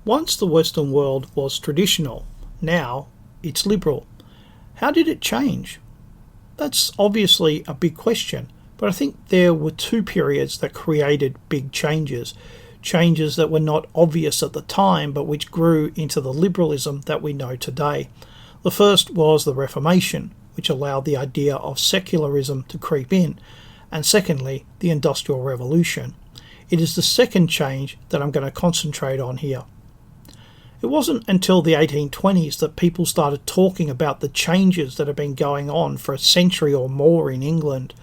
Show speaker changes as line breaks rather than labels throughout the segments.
Once the Western world was traditional, now it's liberal. How did it change? That's obviously a big question, but I think there were two periods that created big changes. Changes that were not obvious at the time, but which grew into the liberalism that we know today. The first was the Reformation, which allowed the idea of secularism to creep in, and secondly, the Industrial Revolution. It is the second change that I'm going to concentrate on here. It wasn't until the 1820s that people started talking about the changes that had been going on for a century or more in England.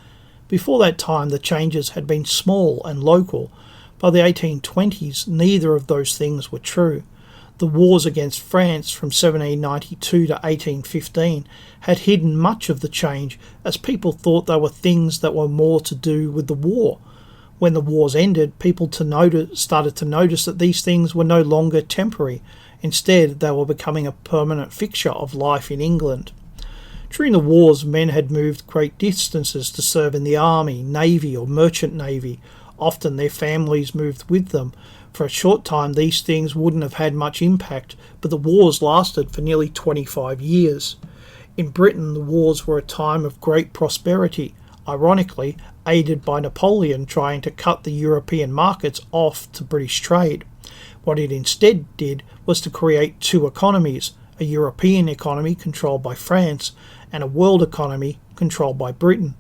Before that time, the changes had been small and local. By the 1820s, neither of those things were true. The wars against France from 1792 to 1815 had hidden much of the change, as people thought they were things that were more to do with the war. When the wars ended, people started to notice that these things were no longer temporary. Instead, they were becoming a permanent fixture of life in England. During the wars, men had moved great distances to serve in the army, navy, or merchant navy. Often their families moved with them. For a short time, these things wouldn't have had much impact, but the wars lasted for nearly 25 years. In Britain, the wars were a time of great prosperity, ironically aided by Napoleon trying to cut the European markets off to British trade. What it instead did was to create two economies, a European economy controlled by France and a world economy controlled by Britain.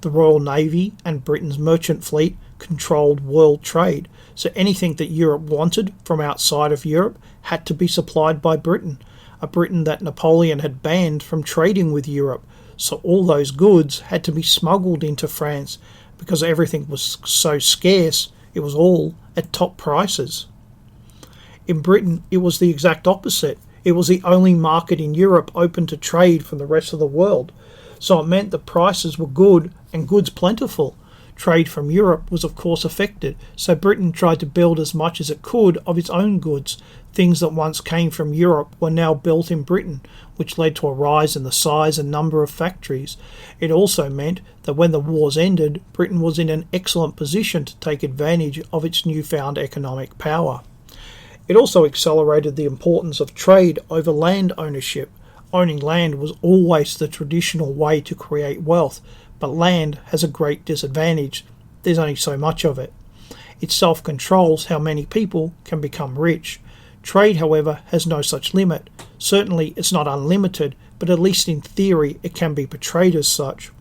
The Royal Navy and Britain's merchant fleet controlled world trade, so anything that Europe wanted from outside of Europe had to be supplied by Britain, a Britain that Napoleon had banned from trading with Europe, so all those goods had to be smuggled into France because everything was so scarce, it was all at top prices. In Britain, it was the exact opposite. It was the only market in Europe open to trade from the rest of the world, so it meant the prices were good and goods plentiful. Trade from Europe was of course affected, so Britain tried to build as much as it could of its own goods. Things that once came from Europe were now built in Britain, which led to a rise in the size and number of factories. It also meant that when the wars ended, Britain was in an excellent position to take advantage of its newfound economic power. It also accelerated the importance of trade over land ownership. Owning land was always the traditional way to create wealth, but land has a great disadvantage. There's only so much of it. It self-controls how many people can become rich. Trade, however, has no such limit. Certainly it's not unlimited, but at least in theory it can be portrayed as such.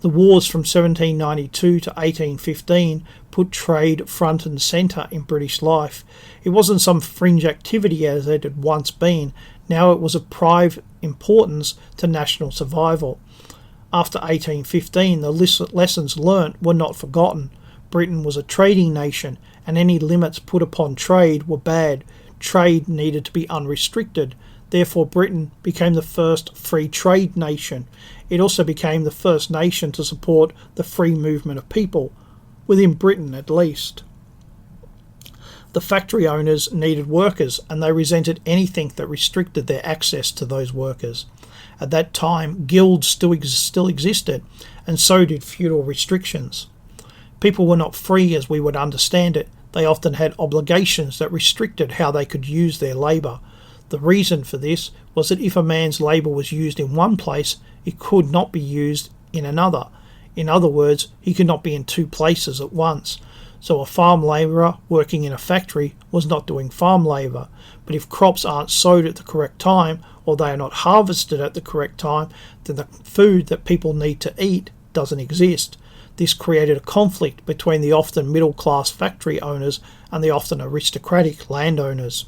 The wars from 1792 to 1815 put trade front and centre in British life. It wasn't some fringe activity as it had once been. Now it was of prime importance to national survival. After 1815, the lessons learnt were not forgotten. Britain was a trading nation, and any limits put upon trade were bad. Trade needed to be unrestricted. Therefore, Britain became the first free trade nation. It also became the first nation to support the free movement of people, within Britain at least. The factory owners needed workers, and they resented anything that restricted their access to those workers. At that time, guilds still existed, and so did feudal restrictions. People were not free as we would understand it. They often had obligations that restricted how they could use their labour. The reason for this was that if a man's labour was used in one place, it could not be used in another. In other words, he could not be in two places at once. So a farm labourer working in a factory was not doing farm labour. But if crops aren't sowed at the correct time, or they are not harvested at the correct time, then the food that people need to eat doesn't exist. This created a conflict between the often middle-class factory owners and the often aristocratic landowners.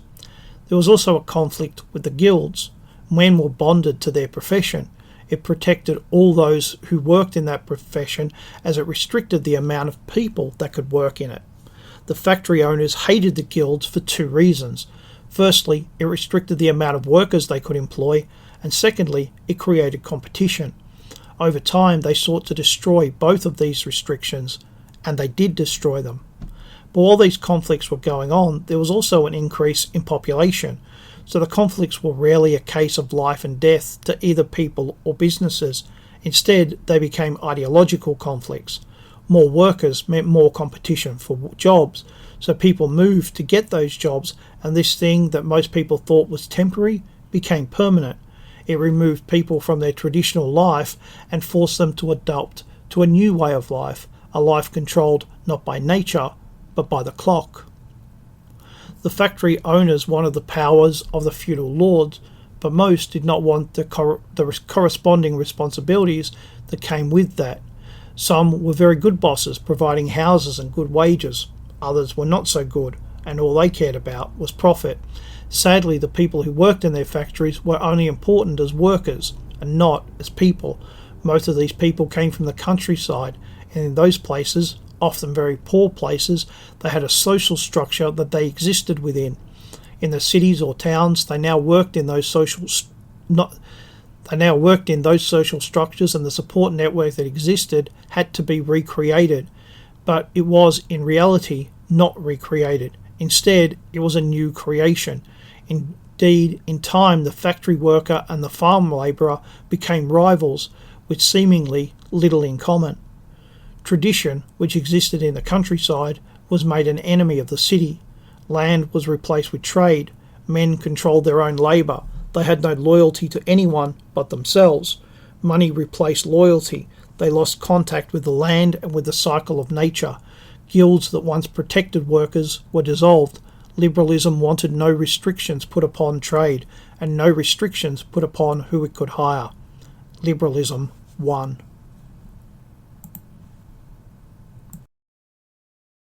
There was also a conflict with the guilds. Men were bonded to their profession. It protected all those who worked in that profession, as it restricted the amount of people that could work in it. The factory owners hated the guilds for two reasons. Firstly, it restricted the amount of workers they could employ, and secondly, it created competition. Over time, they sought to destroy both of these restrictions, and they did destroy them. But while these conflicts were going on, there was also an increase in population, so the conflicts were rarely a case of life and death to either people or businesses. Instead, they became ideological conflicts. More workers meant more competition for jobs, So people moved to get those jobs, and this thing that most people thought was temporary became permanent. It removed people from their traditional life and forced them to adopt to a new way of life, a life controlled not by nature, but by the clock. The factory owners wanted the powers of the feudal lords, but most did not want the corresponding responsibilities that came with that. Some were very good bosses, providing houses and good wages. Others were not so good, and all they cared about was profit. Sadly, the people who worked in their factories were only important as workers and not as people. Most of these people came from the countryside, and in those places, often very poor places, they had a social structure that they existed within. In the cities or towns, they now worked in those social structures, and the support network that existed had to be recreated. But it was, in reality, not recreated. Instead, it was a new creation. Indeed, in time, the factory worker and the farm labourer became rivals with seemingly little in common. Tradition, which existed in the countryside, was made an enemy of the city. Land was replaced with trade. Men controlled their own labour. They had no loyalty to anyone but themselves. Money replaced loyalty. They lost contact with the land and with the cycle of nature. Guilds that once protected workers were dissolved. Liberalism wanted no restrictions put upon trade and no restrictions put upon who it could hire. Liberalism won.